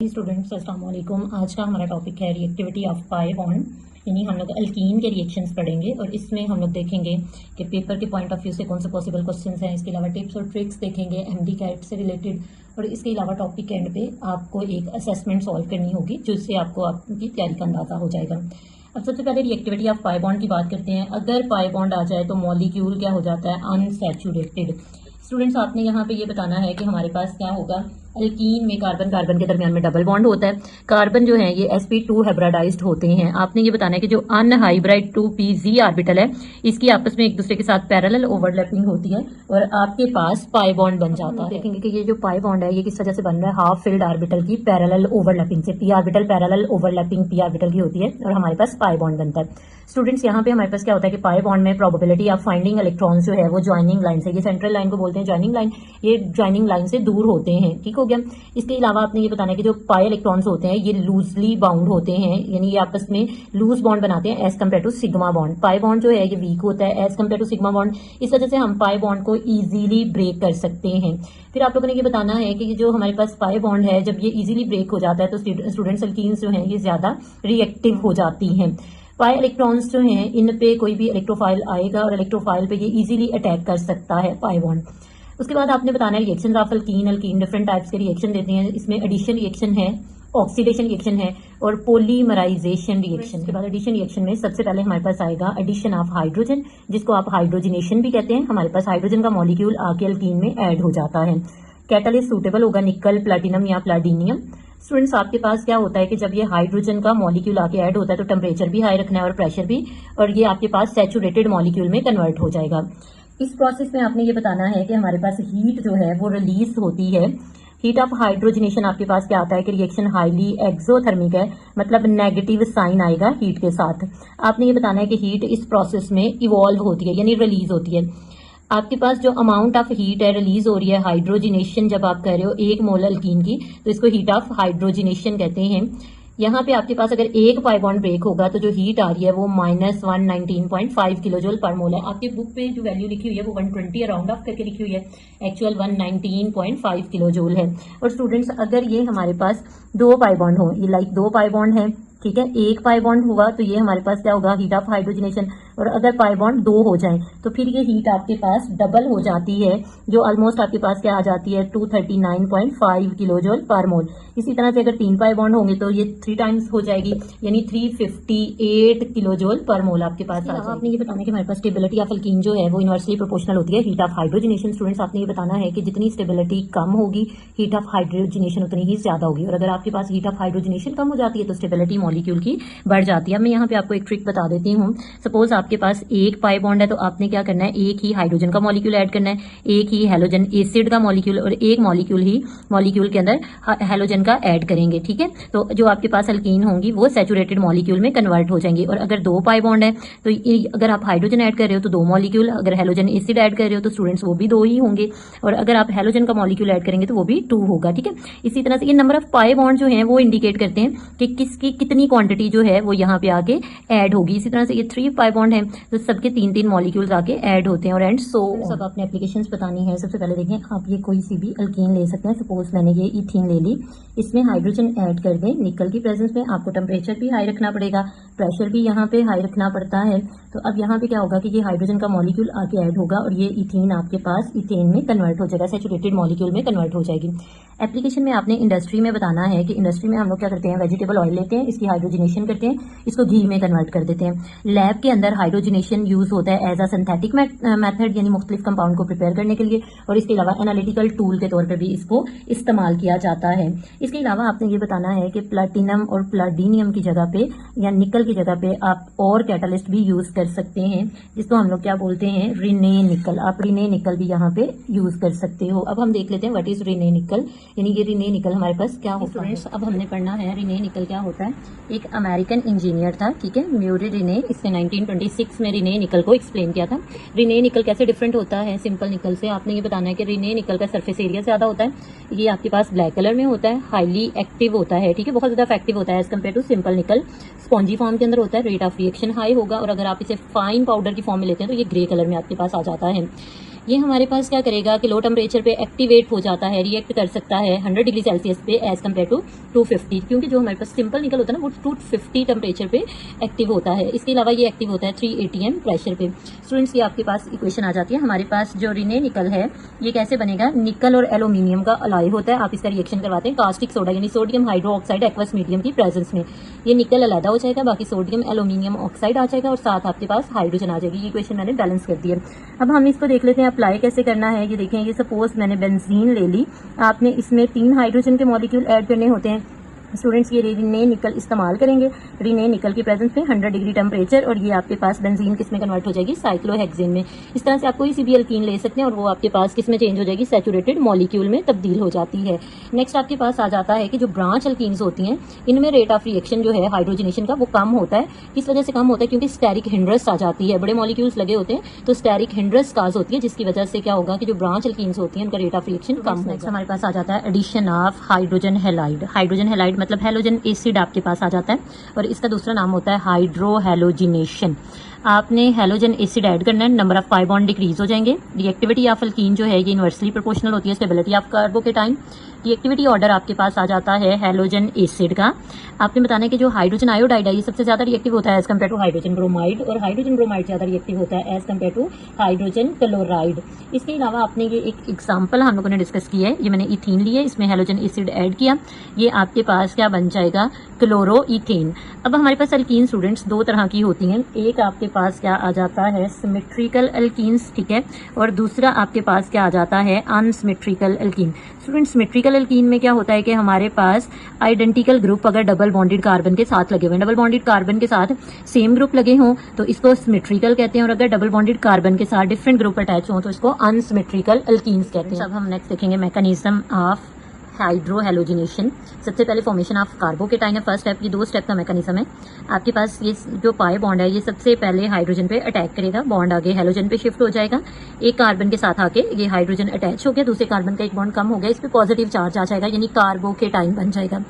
Students अस्सलाम वालेकुम। आज का हमारा टॉपिक है रिएक्टिविटी ऑफ पाई बॉन्ड, यानी हम लोग अल्कीन के रिएक्शंस पढ़ेंगे और इसमें हम लोग देखेंगे कि पेपर के पॉइंट ऑफ व्यू से कौन से पॉसिबल क्वेश्चंस हैं। इसके अलावा टिप्स और ट्रिक्स देखेंगे एमडी कैट से रिलेटेड, और इसके अलावा टॉपिक के एंड पे आपको एक असेसमेंट सॉल्व करनी होगी जिससे आपको आपकी तैयारी का अंदाजा हो जाएगा। अब सबसे पहले रिएक्टिविटी ऑफ पाई बॉन्ड की बात करते हैं। अगर पाई बॉन्ड आ जाए तो मॉलिक्यूल क्या हो जाता है, अनसैचुरेटेड। स्टूडेंट्स आपने यहाँ पे ये बताना है कि हमारे पास क्या होगा, अल्कीन में कार्बन कार्बन के दरमियान में डबल बॉन्ड होता है। कार्बन जो है ये sp2 हाइब्रिडाइज्ड होते हैं। आपने ये बताना है कि जो अनहाइब्रिड 2pz ऑर्बिटल है इसकी आपस में एक दूसरे के साथ पैरेलल ओवरलैपिंग होती है और आपके पास पाई बॉन्ड बन जाता है। देखेंगे कि ये जो पाई बॉन्ड है ये किस वजह से बन रहा है, हाफ फिल्ड ऑर्बिटल की पैरेलल ओवरलैपिंग से। p orbital parallel overlapping p orbital की होती है और हमारे पास पाई बॉन्ड बनता है। स्टूडेंट्स यहाँ पे हमारे पास क्या होता है कि पाई बॉन्ड में प्रोबेबिलिटी ऑफ फाइंडिंग इलेक्ट्रॉन्स जो है वो ज्वाइनिंग लाइन से, ये सेंट्रल लाइन को बोलते हैं ज्वाइनिंग लाइन, ये ज्वाइनिंग लाइन से दूर होते हैं। ठीक हो गया। इसके अलावा आपने ये बताना है कि जो पाई इलेक्ट्रॉन्स होते हैं ये लूजली बाउंड होते हैं, यानी ये आपस में लूज बॉन्ड बनाते हैं as compare to sigma bond. Pi bond जो है ये वीक होता है as compare to sigma bond. इस वजह से हम पाई बॉन्ड को इजीली ब्रेक कर सकते हैं। फिर आप लोगों ने ये बताना है कि जो हमारे पास पाई बॉन्ड है जब ये इजीली ब्रेक हो जाता है तो स्टूडेंट्स अल्कीन्स जो है ये ज्यादा रिएक्टिव हो जाती हैं। पाई इलेक्ट्रॉन्स जो हैं इन पे कोई भी इलेक्ट्रोफाइल आएगा और इलेक्ट्रोफाइल पे ये इजीली अटैक कर सकता है पाई बॉन्ड। उसके बाद आपने बताना है reaction of alkyne. Alkyne different types के रिएक्शन देते हैं। इसमें एडिशन रिएक्शन है, ऑक्सीडेशन रिएक्शन है और पोलीमराइजेशन रिएक्शन। के बाद एडिशन रिएक्शन में सबसे पहले हमारे पास आएगा एडिशन ऑफ हाइड्रोजन, जिसको आप हाइड्रोजनेशन भी कहते हैं। हमारे पास हाइड्रोजन का मॉलिक्यूल आके अल्कीन में ऐड हो जाता है। कैटालिस्ट सूटेबल होगा निकल, प्लैटिनम या प्लैटिनियम। स्टूडेंट्स आपके पास क्या होता है कि जब ये हाइड्रोजन का मॉलिक्यूल आके ऐड होता है तो टेम्परेचर भी हाई रखना है और प्रेशर भी, और ये आपके पास सैचुरेटेड मॉलिक्यूल में कन्वर्ट हो जाएगा। इस प्रोसेस में आपने ये बताना है कि हमारे पास हीट जो है वो रिलीज होती है। हीट ऑफ हाइड्रोजनेशन आपके पास क्या आता है कि रिएक्शन हाईली एक्सोथर्मिक है, मतलब नेगेटिव साइन आएगा हीट के साथ। आपने ये बताना है कि हीट इस प्रोसेस में इवॉल्व होती है यानी रिलीज होती है। आपके पास जो अमाउंट ऑफ हीट है रिलीज हो रही है हाइड्रोजिनेशन जब आप कर रहे हो 1 मोल अल्कीन की, तो इसको हीट ऑफ हाइड्रोजिनेशन कहते हैं। यहाँ पे आपके पास अगर एक पाई बॉन्ड ब्रेक होगा तो जो हीट आ रही है वो -119.5 किलो जूल पर मोल है। आपके बुक पे जो वैल्यू लिखी हुई है वो 120 राउंड ऑफ करके लिखी हुई है, एक्चुअल 119.5 किलो जूल है। और स्टूडेंट्स अगर ये हमारे पास 2 पाई बॉन्ड हो, ये लाइक 2 पाई बॉन्ड है, ठीक है, एक पाई बॉन्ड हुआ तो ये हमारे पास क्या होगा, हीट ऑफ हाइड्रोजनेशन। और अगर पाई बॉन्ड 2 हो जाए तो फिर ये हीट आपके पास डबल हो जाती है, जो ऑलमोस्ट आपके पास क्या आ जाती है 239.5 किलो जूल पर मोल। इसी तरह से अगर 3 पाई बॉन्ड होंगे तो ये 3 टाइम्स हो जाएगी, यानी 358 किलो जूल पर मोल आपके पास आ जाएगी। आपने ये बताना है कि हमारे पास स्टेबिलिटी ऑफ अल्कीन जो है वो इनवर्सली प्रोपोर्शनल होती है हीट ऑफ हाइड्रोजनेशन। स्टूडेंट्स आपने ये बताना है कि जितनी स्टेबिलिटी कम होगी हीट ऑफ हाइड्रोजनेशन उतनी ही ज्यादा होगी, और अगर आपके पास हीट ऑफ हाइड्रोजनेशन कम हो जाती है तो स्टेबिलिटी मॉलिक्यूल की बढ़ जाती है। अब मैं यहाँ पे आपको एक ट्रिक बता देती हूँ। सपोज आपके पास एक पाई बॉन्ड है तो आपने क्या करना है, एक ही हाइड्रोजन का मॉलिक्यूल ऐड करना है, एक ही हैलोजन एसिड का मॉलिक्यूल और एक मॉलिक्यूल के अंदर हैलोजन का ऐड करेंगे। ठीक है, तो जो आपके पास अल्कीन होंगी वो सैचुरेटेड मॉलिक्यूल में कन्वर्ट हो जाएंगी। और अगर 2 पाई बॉन्ड है तो अगर आप हाइड्रोजन ऐड कर रहे हो तो 2 मॉलिक्यूल, अगर हैलोजन एसिड ऐड कर रहे हो तो स्टूडेंट्स वो भी 2 ही होंगे, और अगर आप हैलोजन का मॉलिक्यूल ऐड करेंगे तो वो भी 2 होगा। ठीक है, इसी तरह से ये नंबर ऑफ पाई बॉन्ड जो है वो इंडिकेट करते हैं कि किसकी कितनी क्वांटिटी जो है वो यहाँ पे आके ऐड होगी। इसी तरह से ये 3 पाई बॉन्ड है तो सबके 3-3 मॉलिक्यूल्स आके ऐड होते हैं और एंड सो सब आपने एप्लीकेशंस बतानी है। सबसे पहले देखें, आप ये कोई सी भी अल्कीन ले सकते हैं। सपोज मैंने ये इथीन ले ली, इसमें हाइड्रोजन ऐड कर दें निकल की प्रेजेंस में। आपको टेम्परेचर भी हाई रखना पड़ेगा, प्रेशर भी यहाँ पे हाई रखना पड़ता है। तो अब यहाँ पे क्या होगा कि ये हाइड्रोजन का मॉलिक्यूल आके ऐड होगा और ये इथीन आपके पास इथेन में कन्वर्ट हो जाएगा, सैचुरेटेड मॉलिक्यूल में कन्वर्ट हो जाएगी। एप्लीकेशन में आपने इंडस्ट्री में बताना है कि इंडस्ट्री में हम लोग क्या करते हैं, वेजिटेबल ऑयल लेते हैं, इसकी हाइड्रोजनेशन करते हैं, इसको घी में कन्वर्ट कर देते हैं। लैब के अंदर हाइड्रोजनेशन यूज होता है एज अ सिंथेटिक मेथड, यानी मुख्तलिफ कंपाउंड को प्रिपेयर करने के लिए, और इसके अलावा एनालिटिकल टूल के तौर पर भी इसको इस्तेमाल किया जाता है। इसके अलावा आपने ये बताना है कि प्लैटिनम और प्लैटिनियम की जगह पे या निकल की जगह पे आप और कैटलिस्ट भी यूज कर सकते हैं, जिसको हम लोग क्या बोलते हैं, रिने निकल। आप रिने निकल भी यहाँ पे यूज कर सकते हो। अब हम देख लेते हैं व्हाट इज रिने निकल, यानी ये रिने निकल हमारे पास क्या होता है। अब हमने पढ़ना है रिने निकल क्या होता है। एक अमेरिकन इंजीनियर था, ठीक है, म्यूरी रिने, इसने 1926 में रिने निकल को एक्सप्लेन किया था। रिने निकल कैसे डिफरेंट होता है सिंपल निकल से, आपने ये बताना है कि रिने निकल का सरफेस एरिया ज्यादा होता है, ये आपके पास ब्लैक कलर में होता है, हाईली एक्टिव होता है, ठीक है, बहुत ज्यादा इफेक्टिव होता है एज कम्पेयर टू सिंपल निकल। स्पॉन्जी फॉर्म के अंदर होता है, रेट ऑफ रिएक्शन हाई होगा, और अगर आप इसे फाइन पाउडर की फॉर्म में लेते हैं तो ये ग्रे कलर में आपके पास आ जाता है। ये हमारे पास क्या करेगा कि लो टेम्परेचर पे एक्टिवेट हो जाता है, रिएक्ट कर सकता है 100 डिग्री सेल्सियस पे एज कम्पेयर टू 250, क्योंकि जो हमारे पास सिंपल निकल होता है ना वो 250 टेम्परेचर पे एक्टिव होता है। इसके अलावा ये एक्टिव होता है 3 atm प्रेशर पे। स्टूडेंट्स की आपके पास इक्वेशन आ जाती है। हमारे पास जो रिने निकल है ये कैसे बनेगा, निकल और एल्यूमिनियम का अलाय होता है। आप इसका रिएक्शन करवाते हैं कास्टिक सोडा यानी sodium hydro oxide aqueous medium की प्रेजेंस में। ये निकल अलग हो जाएगा, बाकी सोडियम एल्यूमिनियम ऑक्साइड आ जाएगा और साथ आपके पास हाइड्रोजन आ जाएगी। ये इक्वेशन मैंने बैलेंस कर दी है। अब हम इसको देख लेते हैं अप्लाई कैसे करना है। ये देखें, ये सपोज मैंने बेंजीन ले ली, आपने इसमें 3 हाइड्रोजन के मॉलिक्यूल ऐड करने होते हैं। स्टूडेंट्स ये रिने निकल इस्तेमाल करेंगे, रिने निकल की प्रेजेंस में 100 डिग्री टेम्परेचर, और ये आपके पास बेंजीन किस में कन्वर्ट हो जाएगी, साइक्लोहेक्सेन में। इस तरह से आप कोई सी भी अल्कीन ले सकते हैं और वो आपके पास किस में चेंज हो जाएगी, सैचुरेटेड मॉलिक्यूल में तब्दील हो जाती है। नेक्स्ट आपके पास आ जाता है कि जो ब्रांच अल्कीन्स होती हैं इनमें रेट ऑफ रिएक्शन जो है हाइड्रोजनेशन का वो कम होता है। किस वजह से कम होता है, क्योंकि स्टेरिक हिंड्रस आ जाती है, बड़े मॉलिक्यूल्स लगे होते हैं तो स्टेरिक हिंड्रस काज होती है, जिसकी वजह से क्या होगा कि जो ब्रांच अल्कीन्स होती हैं उनका रेट ऑफ रिएक्शन कम होगा। नेक्स्ट हमारे पास आ जाता है addition of hydrogen halide. Hydrogen halide मतलब हैलोजन एसिड आपके पास आ जाता है और इसका दूसरा नाम होता है हाइड्रोहैलोजिनेशन। आपने हैलोजन एसिड ऐड करना है, number of pi bond decrease हो जाएंगे। रिएक्टिविटी ऑफ अल्कीन जो है ये इनवर्सली प्रोपोर्शनल होती है stability of carbocation. Reactivity order आपके पास आ जाता है हैलोजन एसिड का। आपने बताना है कि जो हाइड्रोजन आयोडाइड है ये सबसे ज्यादा रिएक्टिव होता है as compare to hydrogen bromide, और हाइड्रोजन ब्रोमाइड ज्यादा रिएक्टिव होता है as compare to hydrogen chloride. इसके अलावा आपने ये एक एग्जाम्पल हम लोगों ने डिस्कस किया है, ये मैंने इथीन लिया, इसमें हैलोजन एसिड ऐड किया, ये आपके पास क्या बन जाएगा, क्लोरो इथेन। अब हमारे पास अल्कीन स्टूडेंट्स 2 तरह की होती हैं, एक आपके पास क्या आ जाता है सिमेट्रिकल अल्कीन्स, ठीक है, और दूसरा आपके पास क्या आ जाता है unsymmetrical alkyne. Students symmetrical alkyne में क्या होता है कि हमारे पास आइडेंटिकल ग्रुप अगर डबल बॉन्डेड कार्बन के साथ लगे हुए हैं, डबल बॉन्डेड कार्बन के साथ सेम ग्रुप लगे हों तो इसको सिमेट्रिकल कहते हैं, और अगर डबल बॉन्डेड कार्बन के साथ डिफरेंट ग्रुप अटैच हों तो इसको अनसिमेट्रिकल अल्कीन्स कहते हैं। अब हम नेक्स्ट देखेंगे मैकेनिज्म ऑफ हाइड्रोहैलोजिनेशन। सबसे पहले फॉर्मेशन ऑफ कार्बोकेटाइन है फर्स्ट स्टेप, ये 2 स्टेप का मैकेनिज्म है। आपके पास ये जो पाई बॉन्ड है ये सबसे पहले हाइड्रोजन पे अटैक करेगा, बॉन्ड आगे हैलोजन पे शिफ्ट हो जाएगा, एक कार्बन के साथ आके ये हाइड्रोजन अटैच हो गया, दूसरे कार्बन का एक बॉन्ड कम हो गया, इस पे पॉजिटिव चार्ज आ जाएगा यानी कार्बोकेटाइन बन जाएगा।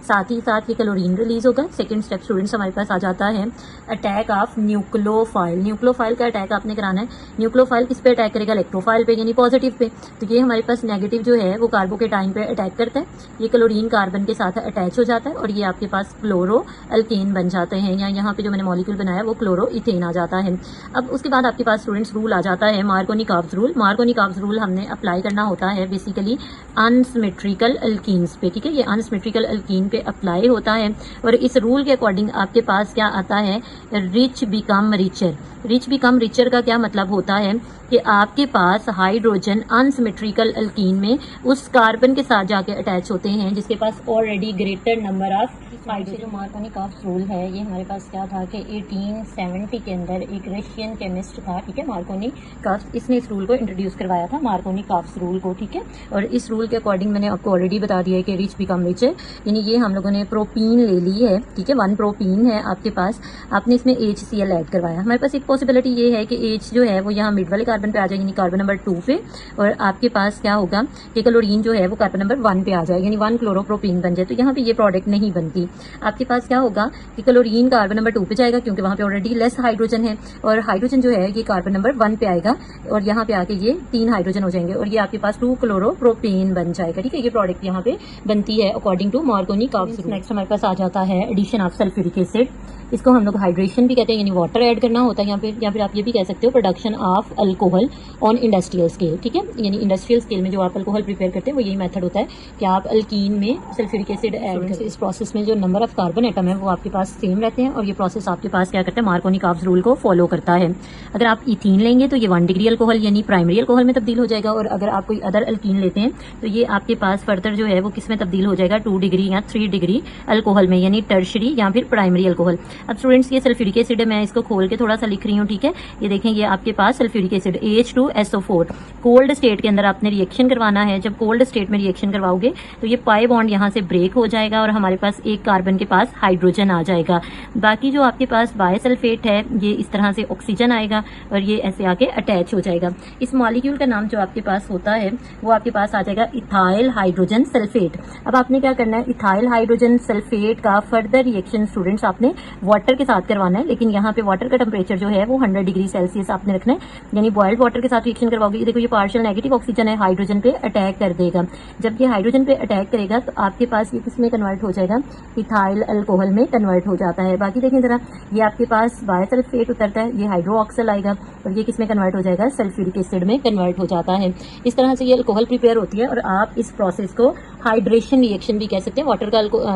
साथ ही साथ ये क्लोरीन रिलीज होगा। सेकंड स्टेप स्टूडेंट्स हमारे पास आ जाता है अटैक ऑफ न्यूक्लियोफाइल। न्यूक्लियोफाइल का अटैक आपने कराना है। न्यूक्लियोफाइल किस पे अटैक करेगा, इलेक्ट्रोफाइल पे यानी पॉजिटिव पे। तो ये हमारे पास नेगेटिव जो है वो कार्बोकेटाइन पे अटैक करता है, ये क्लोरीन कार्बन के साथ अटैच हो जाता है और ये आपके पास क्लोरो अल्केन बन जाते हैं, या यहाँ पे जो मैंने मॉलिक्यूल बनाया वो क्लोरो इथेन आ जाता है। अब उसके बाद आपके पास स्टूडेंट्स रूल आ जाता है मार्कोनी-काव्स रूल। मार्कोनी-काव्स रूल हमने अप्लाई करना होता है बेसिकली अनसिमेट्रिकल अल्कीन्स पे, ठीक है, ये अनसिमेट्रिकल अल्कीन पे अप्लाई होता है और इस रूल के अकॉर्डिंग आपके पास क्या आता है, rich become richer. Rich become richer का क्या मतलब होता है कि आपके पास हाइड्रोजन अनसिमेट्रिकल अल्कीन में उस कार्बन के साथ जाके अटैच होते हैं जिसके पास already greater number of hydrogen. जो मार्कोनी-काव्स रूल है ये हमारे पास क्या था कि 1870 के अंदर एक रशियन केमिस्ट था, ठीक है, मार्कोनी-काव्स, इसने इस रूल को इंट्रोड्यूस करवाया था, मार्कोनी-काव्स रूल को, ठीक है। और इस रूल के अकॉर्डिंग मैंने आपको ऑलरेडी बता दिया है कि रिच बिकम रिचर, यानी ये हम लोगों ने प्रोपीन ले ली है, ठीक है, 1 प्रोपीन है आपके पास, आपने इसमें HCl ऐड करवाया। हमारे पास एक पॉसिबिलिटी ये है कि H जो है वो यहाँ मिड वाले कार्बन पे आ जाएगी, यानी कार्बन नंबर 2 पे, और आपके पास क्या होगा कि क्लोरीन जो है वो कार्बन नंबर 1 पे आ जाएगा, यानी 1 क्लोरोप्रोपीन बन जाए। तो यहाँ पे ये प्रोडक्ट नहीं बनती। आपके पास क्या होगा कि क्लोरीन कार्बन नंबर 2 पे जाएगा क्योंकि वहां पे ऑलरेडी लेस हाइड्रोजन है, और हाइड्रोजन जो है ये कार्बन नंबर 1 पे आएगा और यहाँ पे आके ये 3 हाइड्रोजन हो जाएंगे और ये आपके पास 2 क्लोरोप्रोपेन बन जाएगा, ठीक है। ये प्रोडक्ट यहाँ पे बनती है according to Markovnikov's rule. Next हमारे पास आ जाता है एडिशन ऑफ सल्फ्यूरिक एसिड। इसको हम लोग हाइड्रेशन भी कहते हैं, यानी वाटर ऐड करना होता है यहाँ पे, या फिर आप ये भी कह सकते हो production of alcohol on industrial scale, ठीक है, यानी इंडस्ट्रियल स्केल में जो आप अल्कोहल प्रिपेयर करते हैं वो यही मेथड होता है कि आप अल्कीन में सल्फ्यूरिक एसिड ऐड करते हैं। इस प्रोसेस में जो नंबर ऑफ कार्बन एटम है वो आपके पास सेम रहते हैं और ये प्रोसेस आपके पास क्या करता है, मार्कोनी-काव्स रूल को फॉलो करता है। अगर आप इथीन लेंगे तो ये 1 डिग्री अल्कोहल यानी प्राइमरी अल्कोहल में तब्दील हो जाएगा, और अगर आप कोई अदर अल्कीन लेते हैं तो ये आपके पास फर्दर जो है वो किस में तब्दील हो जाएगा, 2 डिग्री या 3 डिग्री अल्कोहल में, यानी टर्शरी या फिर प्राइमरी अल्कोहल। अब स्टूडेंट्स ये सल्फ्यूरिक एसिड है, मैं इसको खोल के थोड़ा सा लिख रही हूँ, ठीक है। ये देखें ये आपके पास sulphuric acid H2SO4 cold state के अंदर आपने रिएक्शन करवाना है। जब कोल्ड स्टेट में रिएक्शन करवाओगे तो ये पाई बॉन्ड यहाँ से ब्रेक हो जाएगा और हमारे पास एक कार्बन के पास हाइड्रोजन आ जाएगा। बाकी जो आपके पास बायसल्फेट है ये इस तरह से ऑक्सीजन आएगा और ये ऐसे आके अटैच हो जाएगा। इस मॉलिक्यूल का नाम जो आपके पास होता है वो आपके पास आ जाएगा इथाइल हाइड्रोजन सल्फेट। अब आपने क्या करना है, इथाइल हाइड्रोजन सल्फेट का फर्दर रिएक्शन स्टूडेंट्स आपने वाटर के साथ करवाना है, लेकिन यहाँ पे वाटर का टेम्परेचर जो है वो 100 डिग्री सेल्सियस आपने रखना है, यानी बॉइल्ड वाटर के साथ रिएक्शन करवाओगे। देखो ये पार्शियल नेगेटिव ऑक्सीजन है, हाइड्रोजन पे अटैक कर देगा। जब ये हाइड्रोजन पे अटैक करेगा तो आपके पास ये किस में कन्वर्ट हो जाएगा, इथाइल अल्कोहल में कन्वर्ट हो जाता है। बाकी देखें जरा, ये आपके पास बायोसल्फेट उतरता है, ये हाइड्रोक्सिल आएगा और ये किस में कन्वर्ट हो जाएगा, सल्फ्यूरिक एसिड में कन्वर्ट हो जाता है। इस तरह से ये अल्कोहल प्रिपेयर होती है और आप इस प्रोसेस को हाइड्रेशन रिएक्शन भी कह सकते हैं।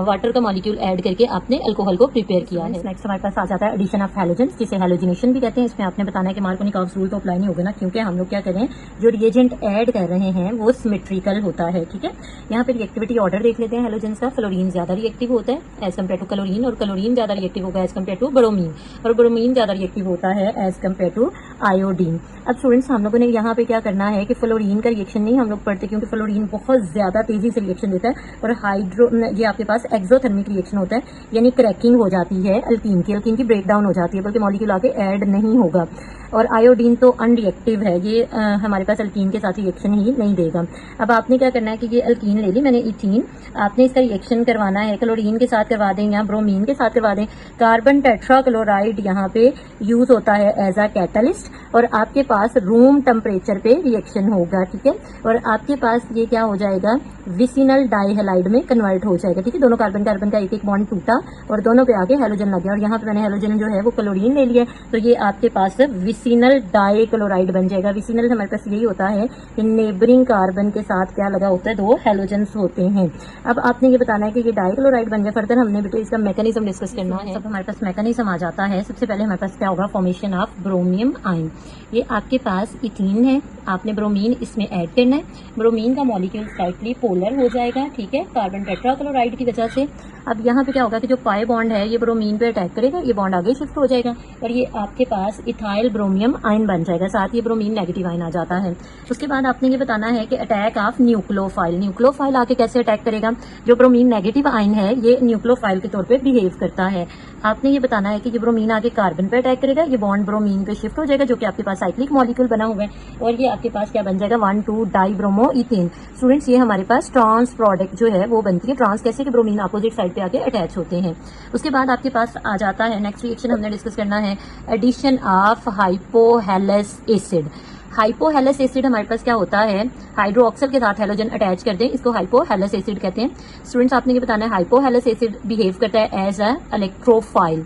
वाटर का मॉलिक्यूल ऐड करके आपने अल्कोहल को प्रिपेयर किया है। नेक्स्ट हमारे पास आ जाता है एडिशन ऑफ हैलोजेंस, जिसे हैलोजिनेशन भी कहते हैं। इसमें आपने बताना है कि मार्कोनी-कॉक्स रूल तो अप्लाई नहीं होगा ना, क्योंकि हम लोग क्या करें, जो रिएजेंट ऐड कर रहे हैं वो सिमेट्रिकल होता है। ठीक है, यहाँ पे रिएक्टिविटी ऑर्डर देख लेते हैं हैलोजेंस का। फ्लोरीन ज्यादा रिएक्टिव होता है एज कम्पेयर टू क्लोरीन, और क्लोरीन ज्यादा रिएक्टिव होगा एज कम्पेयर टू ब्रोमीन, और ब्रोमीन ज्यादा रिएक्टिव होता है एज कम्पेयर टू आयोडीन। अब स्टूडेंट्स हम लोगों ने यहाँ पे क्या करना है कि फ्लोरीन का रिएक्शन नहीं हम लोग पढ़ते, क्योंकि फ्लोरीन बहुत ज्यादा तेजी से रिएक्शन देता है, और ये आपके पास एक्सोथर्मिक रिएक्शन होता है, यानी क्रैकिंग हो जाती है अल्कीन की ब्रेकडाउन हो जाती है, बल्कि मॉलिक्यूल आगे ऐड नहीं होगा। और आयोडीन तो अनरिएक्टिव है, ये हमारे पास अल्कीन के साथ रिएक्शन ही नहीं देगा। अब आपने क्या करना है कि ये अल्कीन ले ली मैंने, इथीन, आपने इसका रिएक्शन करवाना है, क्लोरीन के साथ करवा दें या ब्रोमीन के साथ करवा दें। कार्बन टेट्राक्लोराइड यहाँ पे यूज होता है एज अ कैटलिस्ट, और आपके पास रूम टेम्परेचर पे रिएक्शन होगा। ठीक है, और आपके पास ये क्या हो जाएगा, विसिनल डाइहेलाइड में कन्वर्ट हो जाएगा। ठीक है, दोनों कार्बन का एक बॉन्ड टूटा और दोनों पे आके हेलोजन लग गया, और यहाँ पे मैंने हेलोजन जो है वो क्लोरीन ले लिया, तो ये आपके पास विसिनल डाइक्लोराइड बन जाएगा। विसिनल हमारे पास यही होता है कि नेबरिंग कार्बन के साथ क्या लगा होता है, दो हेलोजेंस होते हैं। अब आपने ये बताना है कि ये डाइक्लोराइड बन गया। फर्दर हमने बेटे इसका मैकेनिज्म डिस्कस करना है। सब हमारे पास मैकेनिज्म आ जाता है। सबसे पहले हमारे पास क्या होगा, फॉर्मेशन ऑफ ब्रोमियम आयन। ये आपके पास इथीन है, आपने ब्रोमीन इसमें ऐड करना है। ब्रोमीन का मॉलिक्यूल स्लाइटली पोलर हो जाएगा, ठीक है, कार्बन टेट्राक्लोराइड की वजह से। अब यहाँ पे क्या होगा कि जो पाई बॉन्ड है ये ब्रोमीन पे अटैक करेगा, ये बॉन्ड आगे शिफ्ट हो जाएगा और ये आपके पास इथाइल ब्रोमियम आयन बन जाएगा, साथ ही ब्रोमीन नेगेटिव आयन आ जाता है। उसके बाद आपने ये बताना है कि अटैक ऑफ न्यूक्लियोफाइल आके कैसे अटैक करेगा। जो ब्रोमीन नेगेटिव आयन है ये न्यूक्लियोफाइल के तौर पे बिहेव करता है। आपने ये बताना है कि ये ब्रोमीन आगे कार्बन पे अटैक करेगा, ये बॉन्ड ब्रोमीन पे शिफ्ट हो जाएगा, जो कि आपके पास साइक्लिक मॉलिक्यूल बना हुआ है, और ये आपके पास क्या बन जाएगा, 1,2-डाइब्रोमोइथेन। स्टूडेंट्स ये हमारे पास ट्रांस प्रोडक्ट जो है वो बनती है। ट्रांस कैसे कि ब्रोमीन अपोजिट साइड पे आके अटैच होते हैं। उसके बाद आपके पास आ जाता है नेक्स्ट रिएक्शन हमने डिस्कस करना है, addition of hypohalous acid. Hypohalous acid हमारे पास क्या होता है, हाइड्रोक्सिल के साथ हेलोजन अटैच कर दें, इसको हाइपोहेलस एसिड कहते हैं। स्टूडेंट्स आपने ये बताना है हाइपोहेलस एसिड बिहेव करता है एज अ इलेक्ट्रोफाइल।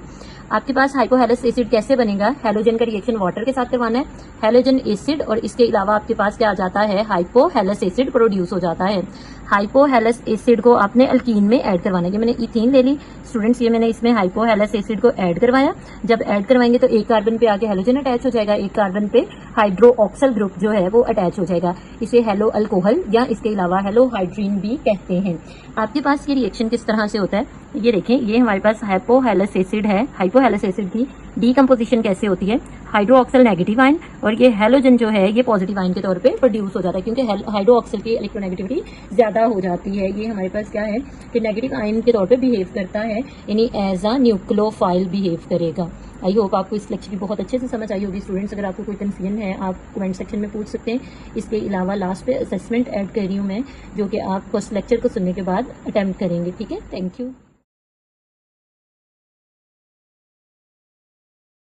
आपके पास हाइपोहेलस एसिड कैसे बनेगा, हेलोजन का रिएक्शन वाटर के साथ करवाना है, हेलोजन एसिड, और इसके अलावा आपके पास क्या आ जाता है, हाइपोहेलस एसिड प्रोड्यूस हो जाता है। हाइपोहेलस एसिड को आपने अल्कीन में ऐड करवाना है। ये मैंने इथीन ले ली स्टूडेंट्स, ये मैंने इसमें हाइपोहेलस एसिड को ऐड करवाया। जब ऐड करवाएंगे तो एक कार्बन पे आके हेलोजन अटैच हो जाएगा, एक कार्बन पे हाइड्रोक्सिल ग्रुप जो है वो अटैच हो जाएगा। इसे हेलो अल्कोहल या इसके अलावा हेलो हाइड्रीन भी कहते हैं। आपके पास ये रिएक्शन किस तरह से होता है, ये देखें, ये हमारे पास हाइपोहेलस एसिड है। हाइपोहेलस एसिड की डीकम्पोजिशन कैसे होती है, हाइड्रोक्सिल नेगेटिव आयन और ये हेलोजन जो है ये पॉजिटिव आयन के तौर पे प्रोड्यूस हो जाता है, क्योंकि हाइड्रोक्सिल की इलेक्ट्रोनेगेटिविटी ज्यादा हो जाती है। ये हमारे पास क्या है कि नेगेटिव आयन के तौर पे बिहेव करता है, यानी एज अ न्यूक्लियोफाइल बिहेव करेगा। आई होप आपको इस लेक्चर की बहुत अच्छे से समझ आई होगी स्टूडेंट्स। अगर आपको कोई कंफ्यूजन है आप कमेंट सेक्शन में पूछ सकते हैं। इसके अलावा लास्ट पे असेसमेंट ऐड कर रही हूँ मैं, जो कि आप फर्स्ट लेक्चर को सुनने के बाद अटेम्प्ट करेंगे। ठीक है, थैंक यू।